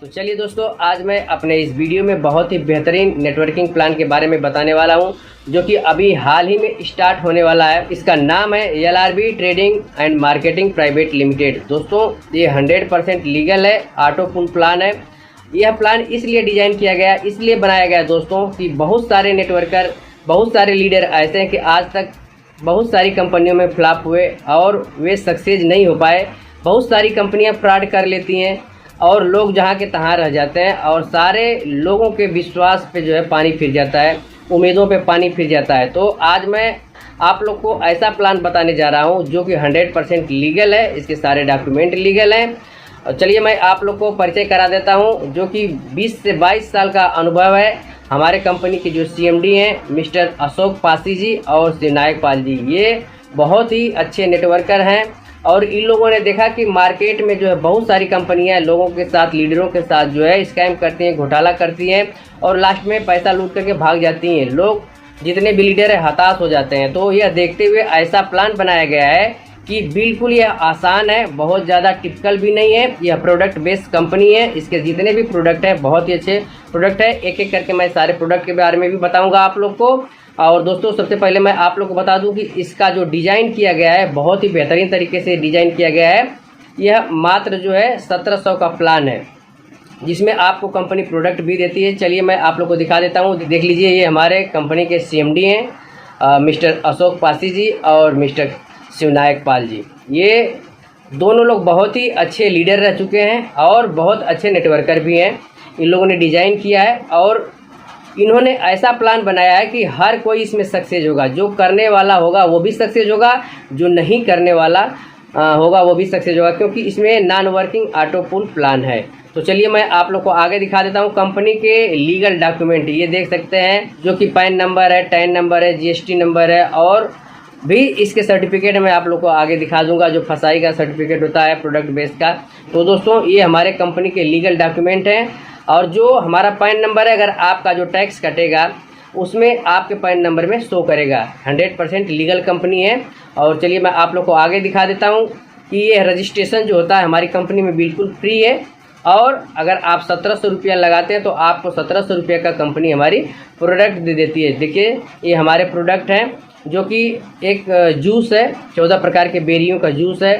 तो चलिए दोस्तों, आज मैं अपने इस वीडियो में बहुत ही बेहतरीन नेटवर्किंग प्लान के बारे में बताने वाला हूं, जो कि अभी हाल ही में स्टार्ट होने वाला है। इसका नाम है LRB trading and marketing private limited. दोस्तों, ये 100% लीगल है, ऑटो पुल प्लान है। यह प्लान इसलिए डिज़ाइन किया गया, इसलिए बनाया गया दोस्तों कि बहुत सारे नेटवर्कर, बहुत सारे लीडर ऐसे हैं कि आज तक बहुत सारी कंपनियों में फ्लॉप हुए और वे सक्सेस नहीं हो पाए। बहुत सारी कंपनियां फ्रॉड कर लेती हैं और लोग जहां के तहां रह जाते हैं और सारे लोगों के विश्वास पे जो है पानी फिर जाता है, उम्मीदों पे पानी फिर जाता है। तो आज मैं आप लोग को ऐसा प्लान बताने जा रहा हूं जो कि 100% लीगल है, इसके सारे डॉक्यूमेंट लीगल हैं। और चलिए मैं आप लोग को परिचय करा देता हूं, जो कि 20 से 22 साल का अनुभव है। हमारे कंपनी के जो CMD हैं मिस्टर अशोक पासी जी और श्री नायक पाल जी, ये बहुत ही अच्छे नेटवर्कर हैं और इन लोगों ने देखा कि मार्केट में जो है बहुत सारी कंपनियां लोगों के साथ, लीडरों के साथ जो है स्कैम करती हैं, घोटाला करती हैं और लास्ट में पैसा लूट करके भाग जाती हैं। लोग जितने भी लीडर है हताश हो जाते हैं। तो यह देखते हुए ऐसा प्लान बनाया गया है कि बिल्कुल यह आसान है, बहुत ज़्यादा टिपिकल भी नहीं है। यह प्रोडक्ट बेस्ड कंपनी है, इसके जितने भी प्रोडक्ट है बहुत ही अच्छे प्रोडक्ट है। एक एक करके मैं सारे प्रोडक्ट के बारे में भी बताऊंगा आप लोग को। और दोस्तों, सबसे पहले मैं आप लोग को बता दूं कि इसका जो डिज़ाइन किया गया है बहुत ही बेहतरीन तरीके से डिज़ाइन किया गया है। यह मात्र जो है 1700 का प्लान है, जिसमें आपको कंपनी प्रोडक्ट भी देती है। चलिए मैं आप लोग को दिखा देता हूँ। देख लीजिए, ये हमारे कंपनी के CMD हैं मिस्टर अशोक पासी जी और मिस्टर शिवनायक पाल जी। ये दोनों लोग बहुत ही अच्छे लीडर रह चुके हैं और बहुत अच्छे नेटवर्कर भी हैं। इन लोगों ने डिज़ाइन किया है और इन्होंने ऐसा प्लान बनाया है कि हर कोई इसमें सक्सेस होगा। जो करने वाला होगा वो भी सक्सेस होगा, जो नहीं करने वाला होगा वो भी सक्सेस होगा, क्योंकि इसमें नॉन वर्किंग ऑटो पुल प्लान है। तो चलिए मैं आप लोग को आगे दिखा देता हूँ। कंपनी के लीगल डॉक्यूमेंट ये देख सकते हैं, जो कि पैन नंबर है, टैन नंबर है, GST नंबर है और भी इसके सर्टिफिकेट मैं आप लोग को आगे दिखा दूंगा, जो फसाई का सर्टिफिकेट होता है प्रोडक्ट बेस का। तो दोस्तों, ये हमारे कंपनी के लीगल डॉक्यूमेंट हैं। और जो हमारा पैन नंबर है, अगर आपका जो टैक्स कटेगा उसमें आपके पैन नंबर में शो करेगा। 100% लीगल कंपनी है। और चलिए मैं आप लोग को आगे दिखा देता हूँ कि ये रजिस्ट्रेशन जो होता है हमारी कंपनी में बिल्कुल फ्री है। और अगर आप 1700 रुपया लगाते हैं तो आपको 1700 रुपये का कंपनी हमारी प्रोडक्ट दे देती है। देखिए, ये हमारे प्रोडक्ट हैं, जो कि एक जूस है, 14 प्रकार के बेरियों का जूस है।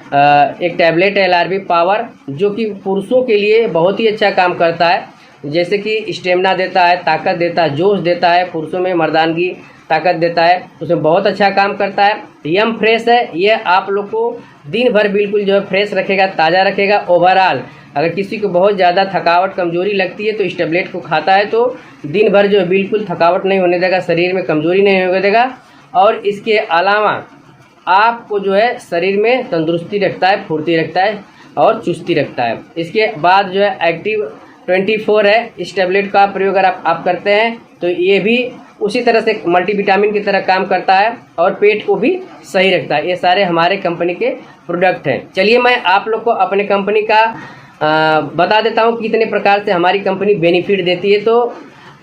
एक टैबलेट है LRB पावर, जो कि पुरुषों के लिए बहुत ही अच्छा काम करता है, जैसे कि स्टेमिना देता है, ताकत देता है, जोश देता है, पुरुषों में मर्दानगी ताकत देता है, उसमें बहुत अच्छा काम करता है। यम फ्रेश है, ये आप लोग को दिन भर बिल्कुल जो है फ्रेश रखेगा, ताज़ा रखेगा। ओवरऑल अगर किसी को बहुत ज़्यादा थकावट, कमजोरी लगती है तो इस टैबलेट को खाता है तो दिन भर जो है बिल्कुल थकावट नहीं होने देगा, शरीर में कमजोरी नहीं होने देगा। और इसके अलावा आपको जो है शरीर में तंदुरुस्ती रखता है, फुर्ती रखता है और चुस्ती रखता है। इसके बाद जो है एक्टिव 24 है। इस टैबलेट का प्रयोग अगर आप करते हैं तो ये भी उसी तरह से मल्टीविटामिन की तरह काम करता है और पेट को भी सही रखता है। ये सारे हमारे कंपनी के प्रोडक्ट हैं। चलिए मैं आप लोग को अपने कंपनी का बता देता हूँ कितने प्रकार से हमारी कंपनी बेनिफिट देती है। तो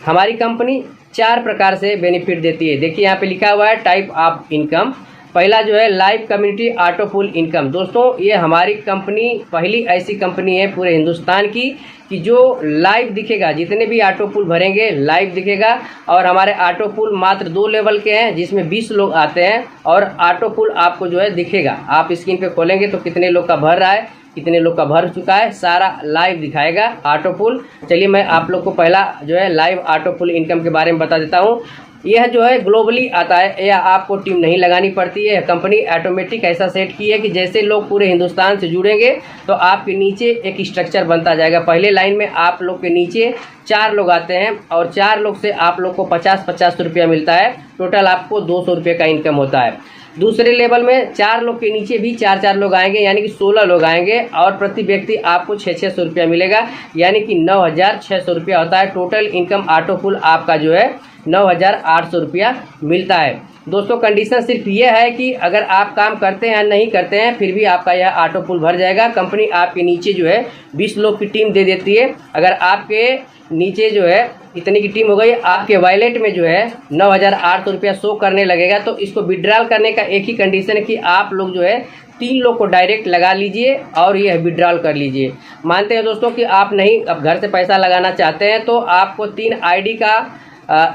हमारी कंपनी 4 प्रकार से बेनिफिट देती है। देखिए, यहाँ पे लिखा हुआ है टाइप ऑफ इनकम। पहला जो है लाइव कम्युनिटी ऑटो पुल इनकम। दोस्तों, ये हमारी कंपनी पहली ऐसी कंपनी है पूरे हिंदुस्तान की कि जो लाइव दिखेगा, जितने भी ऑटो पुल भरेंगे लाइव दिखेगा। और हमारे ऑटो पुल मात्र 2 लेवल के हैं, जिसमें 20 लोग आते हैं और ऑटो पुल आपको जो है दिखेगा। आप स्क्रीन पे खोलेंगे तो कितने लोग का भर रहा है, कितने लोग का भर चुका है, सारा लाइव दिखाएगा ऑटो पुल। चलिए मैं आप लोग को पहला जो है लाइव ऑटो पुल इनकम के बारे में बता देता हूँ। यह जो है ग्लोबली आता है, यह आपको टीम नहीं लगानी पड़ती है। कंपनी ऑटोमेटिक ऐसा सेट की है कि जैसे लोग पूरे हिंदुस्तान से जुड़ेंगे तो आपके नीचे एक स्ट्रक्चर बनता जाएगा। पहले लाइन में आप लोग के नीचे 4 लोग आते हैं और 4 लोग से आप लोग को 50-50 रुपया मिलता है। टोटल आपको 200 रुपये का इनकम होता है। दूसरे लेवल में 4 लोग के नीचे भी 4-4 लोग आएंगे, यानी कि 16 लोग आएंगे और प्रति व्यक्ति आपको 600 रुपया मिलेगा, यानी कि 9600 रुपया होता है। टोटल इनकम ऑटो पुल आपका जो है 9800 रुपया मिलता है। दोस्तों, कंडीशन सिर्फ ये है कि अगर आप काम करते हैं या नहीं करते हैं फिर भी आपका यह ऑटो पुल भर जाएगा। कंपनी आपके नीचे जो है 20 लोग की टीम दे देती है। अगर आपके नीचे जो है इतनी की टीम हो गई, आपके वॉलेट में जो है 9800 रुपया शो करने लगेगा। तो इसको विड्रॉल करने का एक ही कंडीशन है कि आप लोग जो है 3 लोग को डायरेक्ट लगा लीजिए और यह विड्रॉल कर लीजिए। मानते हैं दोस्तों कि आप नहीं अब घर से पैसा लगाना चाहते हैं तो आपको 3 आईडी का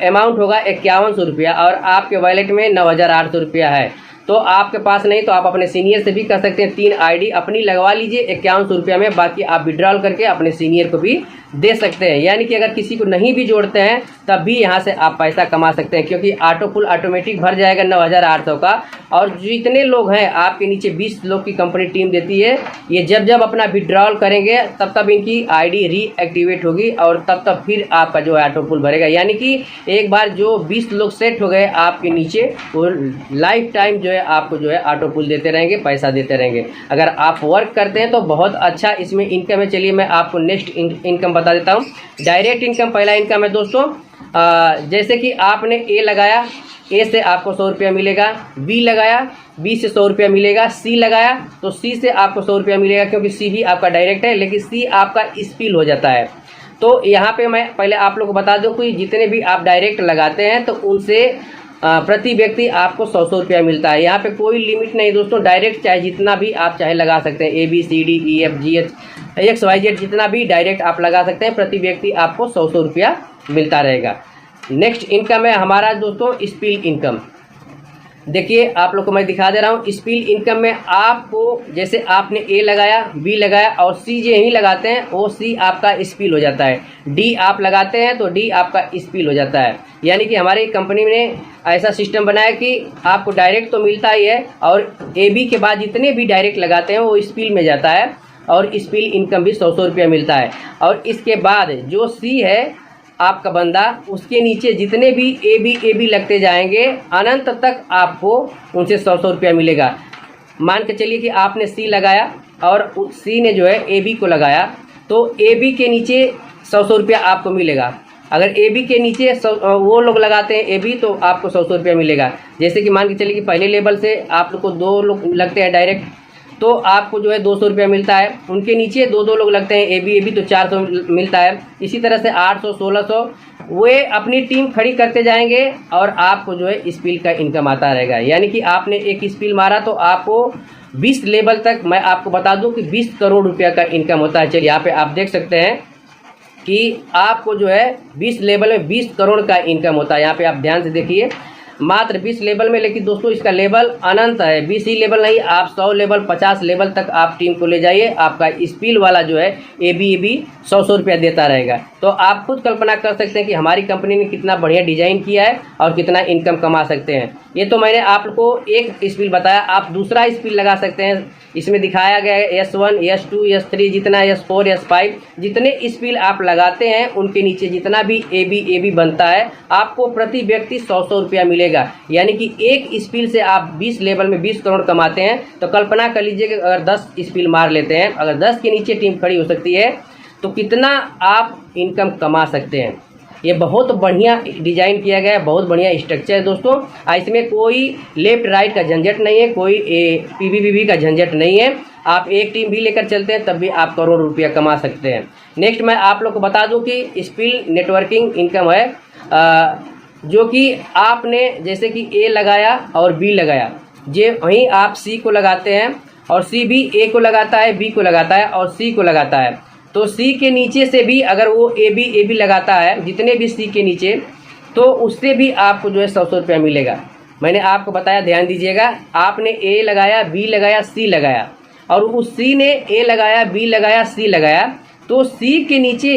अमाउंट होगा 5100 रुपया और आपके वॉलेट में 9800 रुपया है। तो आपके पास नहीं तो आप अपने सीनियर से भी कर सकते हैं। 3 आईडी अपनी लगवा लीजिए 5100 रुपया में, बाकी आप विड्रॉल करके अपने सीनियर को भी दे सकते हैं। यानी कि अगर किसी को नहीं भी जोड़ते हैं तब भी यहाँ से आप पैसा कमा सकते हैं, क्योंकि ऑटो पुल ऑटोमेटिक भर जाएगा 9800 का। और जितने लोग हैं आपके नीचे 20 लोग की कंपनी टीम देती है, ये जब जब अपना विड्रॉल करेंगे तब तब इनकी आईडी रीएक्टिवेट होगी और तब तब फिर आपका जो है ऑटो पुल भरेगा। यानी कि एक बार जो 20 लोग सेट हो गए आपके नीचे, वो लाइफ टाइम जो है आपको जो है ऑटो पुल देते रहेंगे, पैसा देते रहेंगे। अगर आप वर्क करते हैं तो बहुत अच्छा इसमें इनकम है। चलिए मैं आपको नेक्स्ट इनकम बता देता हूँ। डायरेक्ट इनकम पहला इनकम है दोस्तों, जैसे कि आपने ए लगाया, ए से आपको 100 रुपया मिलेगा, बी लगाया, बी से 100 रुपया मिलेगा, सी लगाया तो सी से आपको 100 रुपया मिलेगा, क्योंकि सी भी आपका डायरेक्ट है लेकिन सी आपका स्पिल हो जाता है। तो यहाँ पे मैं पहले आप लोग को बता दूँ कि जितने भी आप डायरेक्ट लगाते हैं तो उनसे प्रति व्यक्ति आपको 100 रुपया मिलता है। यहाँ पे कोई लिमिट नहीं दोस्तों, डायरेक्ट चाहे जितना भी आप चाहे लगा सकते हैं, ABCDEFGH XYZ जितना भी डायरेक्ट आप लगा सकते हैं, प्रति व्यक्ति आपको 100 रुपया मिलता रहेगा। नेक्स्ट इनकम है हमारा दोस्तों स्पिल इनकम। देखिए आप लोग को मैं दिखा दे रहा हूँ। स्पिल इनकम में आपको जैसे आपने ए लगाया, बी लगाया और सी जो यहीं लगाते हैं वो सी आपका स्पिल हो जाता है। डी आप लगाते हैं तो डी आपका स्पिल हो जाता है। यानी कि हमारी कंपनी ने ऐसा सिस्टम बनाया कि आपको डायरेक्ट तो मिलता ही है और ए बी के बाद जितने भी डायरेक्ट लगाते हैं वो स्पिल में जाता है और स्पिल इनकम भी 100 रुपया मिलता है। और इसके बाद जो सी है आपका बंदा, उसके नीचे जितने भी ए बी लगते जाएंगे अनंत तक आपको उनसे 100 रुपया मिलेगा। मान के चलिए कि आपने सी लगाया और सी ने जो है ए बी को लगाया तो ए बी के नीचे 100 रुपया आपको मिलेगा। अगर ए बी के नीचे वो लोग लगाते हैं ए बी तो आपको 100 रुपया मिलेगा। जैसे कि मान के चलिए कि पहले लेवल से आप लोग को 2 लोग लगते हैं डायरेक्ट तो आपको जो है 200 रुपया मिलता है। उनके नीचे 2 लोग लगते हैं ए बी तो 400 मिलता है। इसी तरह से 800 1600 वे अपनी टीम खड़ी करते जाएंगे और आपको जो है स्पिल का इनकम आता रहेगा। यानी कि आपने एक स्पिल मारा तो आपको 20 लेवल तक, मैं आपको बता दूं कि 20 करोड़ रुपया का इनकम होता है। चलिए यहाँ पे आप देख सकते हैं कि आपको जो है 20 लेवल में 20 करोड़ का इनकम होता है। यहाँ पे आप ध्यान से देखिए, मात्र 20 लेवल में, लेकिन दोस्तों इसका लेवल अनंत है। 20 ही लेवल नहीं, आप 100 लेवल 50 लेवल तक आप टीम को ले जाइए, आपका स्पिल वाला जो है ए बी 100 रुपया देता रहेगा। तो आप खुद कल्पना कर सकते हैं कि हमारी कंपनी ने कितना बढ़िया डिजाइन किया है और कितना इनकम कमा सकते हैं। ये तो मैंने आप लोग को एक स्पिल बताया, आप दूसरा स्पिल लगा सकते हैं। इसमें दिखाया गया है S1 S2 S3 जितना S4 S5 जितने स्पिल आप लगाते हैं उनके नीचे जितना भी ए बी बनता है आपको प्रति व्यक्ति 100 रुपया मिलेगा। यानी कि एक स्पिल से आप 20 लेवल में 20 करोड़ कमाते हैं। तो कल्पना कर लीजिए कि अगर 10 स्पिल मार लेते हैं, अगर 10 के नीचे टीम खड़ी हो सकती है तो कितना आप इनकम कमा सकते हैं। ये बहुत बढ़िया डिजाइन किया गया है, बहुत बढ़िया स्ट्रक्चर है दोस्तों। इसमें कोई लेफ्ट राइट का झंझट नहीं है, कोई PVPV का झंझट नहीं है। आप एक टीम भी लेकर चलते हैं तब भी आप करोड़ रुपया कमा सकते हैं। नेक्स्ट मैं आप लोग को बता दूं कि स्पिल नेटवर्किंग इनकम है, जो कि आपने जैसे कि ए लगाया और बी लगाया, जे वहीं आप सी को लगाते हैं और सी भी ए को लगाता है, बी को लगाता है और सी को लगाता है। तो सी के नीचे से भी अगर वो ए बी लगाता है, जितने भी सी के नीचे, तो उससे भी आपको जो है 100 रुपया मिलेगा। मैंने आपको बताया, ध्यान दीजिएगा, आपने ए लगाया, बी लगाया, सी लगाया और उस सी ने ए लगाया, बी लगाया, सी लगाया, तो सी के नीचे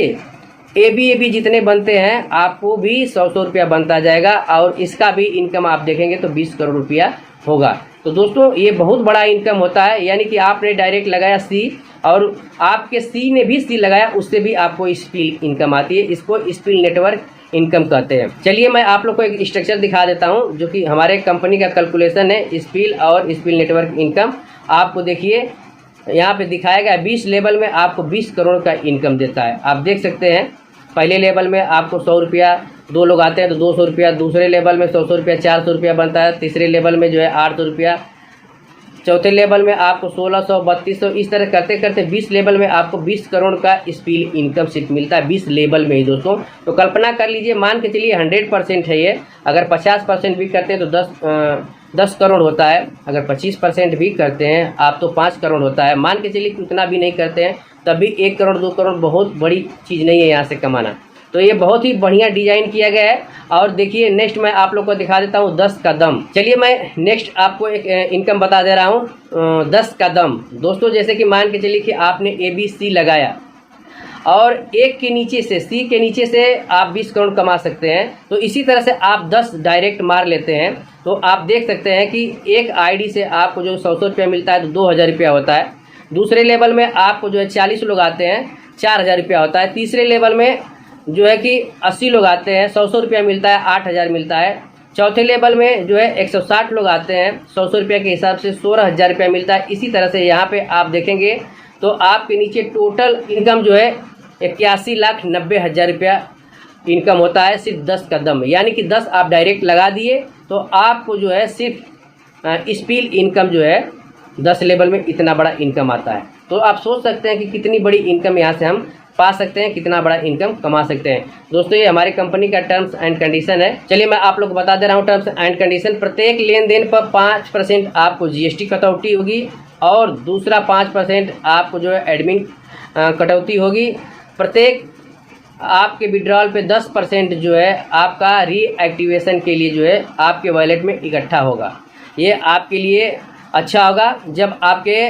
ए बी जितने बनते हैं आपको भी 100 रुपया बनता जाएगा और इसका भी इनकम आप देखेंगे तो 20 करोड़ रुपया होगा। तो दोस्तों ये बहुत बड़ा इनकम होता है। यानी कि आपने डायरेक्ट लगाया सी और आपके सी ने भी सी लगाया, उससे भी आपको स्पिल इनकम आती है। इसको स्पिल नेटवर्क इनकम कहते हैं। चलिए मैं आप लोग को एक स्ट्रक्चर दिखा देता हूं जो कि हमारे कंपनी का कैलकुलेशन है स्पिल और स्पिल नेटवर्क इनकम। आपको देखिए यहाँ पे दिखाया गया 20 लेवल में आपको 20 करोड़ का इनकम देता है। आप देख सकते हैं पहले लेवल में आपको 100 रुपया, 2 लोग आते हैं तो 200 रुपया, दूसरे लेवल में 100 रुपया 400 रुपया बनता है, तीसरे लेवल में जो है 800 रुपया, चौथे लेवल में आपको 1600 3200, इस तरह करते करते 20 लेवल में आपको 20 करोड़ का स्पिल इनकम सिर्फ मिलता है 20 लेवल में ही दोस्तों। तो कल्पना कर लीजिए, मान के चलिए 100% है ये, अगर 50% भी करते हैं तो 10 करोड़ होता है, अगर 25% भी करते हैं आप तो 5 करोड़ होता है। मान के चलिए कि उतना भी नहीं करते हैं तब भी 1 करोड़ 2 करोड़ बहुत बड़ी चीज़ नहीं है यहाँ से कमाना। तो ये बहुत ही बढ़िया डिजाइन किया गया है। और देखिए नेक्स्ट मैं आप लोग को दिखा देता हूँ 10 का दम। चलिए मैं नेक्स्ट आपको एक इनकम बता दे रहा हूँ 10 का दम। दोस्तों जैसे कि मान के चलिए कि आपने ABC लगाया और एक के नीचे से C के नीचे से आप 20 करोड़ कमा सकते हैं। तो इसी तरह से आप 10 डायरेक्ट मार लेते हैं तो आप देख सकते हैं कि एक आईडी से आपको जो 100 रुपया मिलता है तो 2000 रुपया होता है। दूसरे लेवल में आपको जो है 40 लोग आते हैं 4000 रुपया होता है। तीसरे लेवल में जो है कि 80 लोग आते हैं 100 रुपया मिलता है 8000 मिलता है। चौथे लेवल में जो है 160 लोग आते हैं 100 रुपया के हिसाब से 16000 रुपया मिलता है। इसी तरह से यहाँ पे आप देखेंगे तो आपके नीचे टोटल इनकम जो है 81,90,000 रुपया इनकम होता है सिर्फ 10 का दम। यानी कि 10 आप डायरेक्ट लगा दिए तो आपको जो है सिर्फ स्पिल इनकम जो है 10 लेवल में इतना बड़ा इनकम आता है। तो आप सोच सकते हैं कि कितनी बड़ी इनकम यहाँ से हम पा सकते हैं, कितना बड़ा इनकम कमा सकते हैं। दोस्तों ये हमारी कंपनी का टर्म्स एंड कंडीशन है। चलिए मैं आप लोग को बता दे रहा हूँ टर्म्स एंड कंडीशन। प्रत्येक लेन देन पर 5% आपको GST कटौती होगी और दूसरा 5% आपको जो है एडमिन कटौती होगी। प्रत्येक आपके विड्रॉल पे 10% जो है आपका रीएक्टिवेशन के लिए जो है आपके वॉलेट में इकट्ठा होगा। ये आपके लिए अच्छा होगा। जब आपके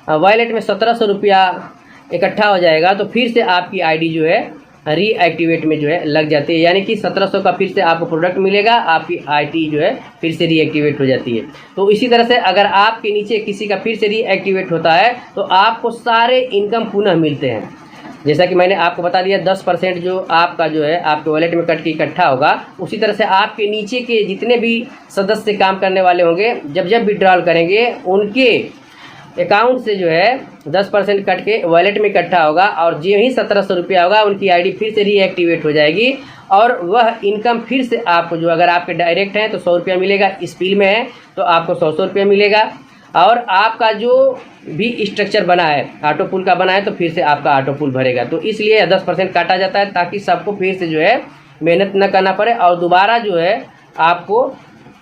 वॉलेट में 1700 रुपया इकट्ठा हो जाएगा तो फिर से आपकी आईडी जो है रीएक्टिवेट में जो है लग जाती है। यानी कि 1700 का फिर से आपको प्रोडक्ट मिलेगा, आपकी आईडी जो है फिर से रीएक्टिवेट हो जाती है। तो इसी तरह से अगर आपके नीचे किसी का फिर से रीएक्टिवेट होता है तो आपको सारे इनकम पुनः मिलते हैं। जैसा कि मैंने आपको बता दिया 10% जो आपका जो है आपके वॉलेट में कट के इकट्ठा होगा, उसी तरह से आपके नीचे के जितने भी सदस्य काम करने वाले होंगे जब विड्रॉल करेंगे उनके अकाउंट से जो है 10% कट के वॉलेट में इकट्ठा होगा और जो ही 1700 रुपया होगा उनकी आईडी फिर से रीएक्टिवेट हो जाएगी और वह इनकम फिर से आपको जो अगर आपके डायरेक्ट हैं तो 100 रुपया मिलेगा, स्पिल में है तो आपको 100 रुपया मिलेगा। और आपका जो भी स्ट्रक्चर बना है ऑटो पुल का बना है तो फिर से आपका ऑटो पुल भरेगा। तो इसलिए 10% काटा जाता है ताकि सबको फिर से जो है मेहनत न करना पड़े और दोबारा जो है आपको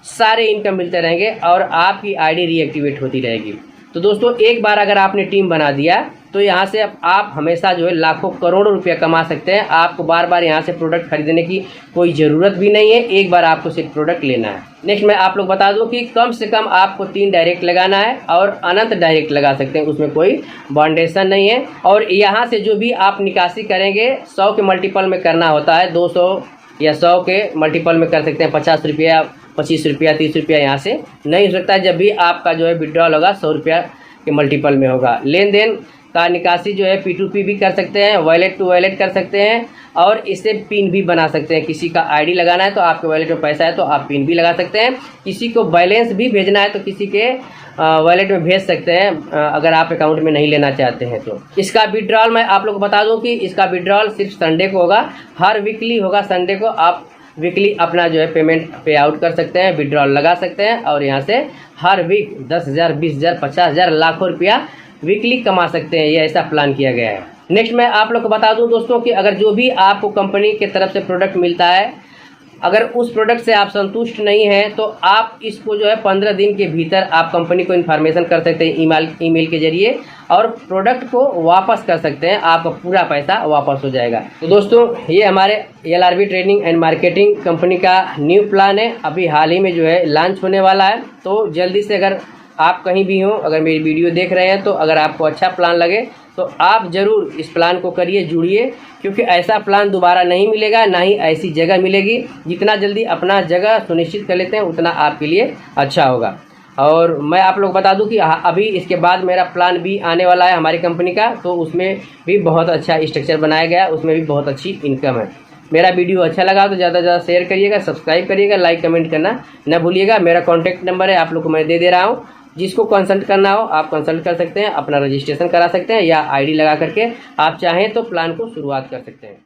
सारे इनकम मिलते रहेंगे और आपकी आईडी रीएक्टिवेट होती रहेगी। तो दोस्तों एक बार अगर आपने टीम बना दिया तो यहाँ से आप हमेशा जो है लाखों करोड़ों रुपया कमा सकते हैं। आपको बार बार यहाँ से प्रोडक्ट खरीदने की कोई ज़रूरत भी नहीं है, एक बार आपको सिर्फ प्रोडक्ट लेना है। नेक्स्ट मैं आप लोग बता दूं कि कम से कम आपको 3 डायरेक्ट लगाना है और अनंत डायरेक्ट लगा सकते हैं, उसमें कोई बाउंडेशन नहीं है। और यहाँ से जो भी आप निकासी करेंगे 100 के मल्टीपल में करना होता है, 200 या 100 के मल्टीपल में कर सकते हैं। 50 रुपया 25 रुपया 30 रुपया यहाँ से नहीं हो सकता। जब भी आपका जो है विड्रॉल होगा 100 रुपया के मल्टीपल में होगा। लेन देन का निकासी जो है P2P भी कर सकते हैं, वॉलेट टू वॉलेट कर सकते हैं और इससे पिन भी बना सकते हैं। किसी का आईडी लगाना है तो आपके वॉलेट में पैसा है तो आप पिन भी लगा सकते हैं। किसी को बैलेंस भी भेजना है तो किसी के वॉलेट में भेज सकते हैं अगर आप अकाउंट में नहीं लेना चाहते हैं तो। इसका विड्रॉल मैं आप लोग को बता दूं कि इसका विड्रॉल सिर्फ संडे को होगा, हर वीकली होगा। संडे को आप वीकली अपना जो है पेमेंट पे आउट कर सकते हैं, विड्रॉल लगा सकते हैं और यहाँ से हर वीक 10,000 20,000 50,000 लाखों रुपया वीकली कमा सकते हैं। ये ऐसा प्लान किया गया है। नेक्स्ट मैं आप लोग को बता दूं दोस्तों कि अगर जो भी आपको कंपनी की तरफ से प्रोडक्ट मिलता है, अगर उस प्रोडक्ट से आप संतुष्ट नहीं हैं तो आप इसको जो है 15 दिन के भीतर आप कंपनी को इन्फॉर्मेशन कर सकते हैं ईमेल के जरिए और प्रोडक्ट को वापस कर सकते हैं, आपका पूरा पैसा वापस हो जाएगा। तो दोस्तों ये हमारे LRB trading and marketing company का न्यू प्लान है, अभी हाल ही में जो है लॉन्च होने वाला है। तो जल्दी से अगर आप कहीं भी हो, अगर मेरी वीडियो देख रहे हैं तो अगर आपको अच्छा प्लान लगे तो आप ज़रूर इस प्लान को करिए, जुड़िए, क्योंकि ऐसा प्लान दोबारा नहीं मिलेगा, ना ही ऐसी जगह मिलेगी। जितना जल्दी अपना जगह सुनिश्चित कर लेते हैं उतना आपके लिए अच्छा होगा। और मैं आप लोग बता दूं कि अभी इसके बाद मेरा प्लान भी आने वाला है हमारी कंपनी का, तो उसमें भी बहुत अच्छा स्ट्रक्चर बनाया गया, उसमें भी बहुत अच्छी इनकम है। मेरा वीडियो अच्छा लगा तो ज़्यादा से ज़्यादा शेयर करिएगा, सब्सक्राइब करिएगा, लाइक कमेंट करना न भूलिएगा। मेरा कॉन्टैक्ट नंबर है, आप लोग को मैं दे रहा हूँ। जिसको कंसल्ट करना हो आप कंसल्ट कर सकते हैं, अपना रजिस्ट्रेशन करा सकते हैं या आईडी लगा करके आप चाहें तो प्लान को शुरुआत कर सकते हैं।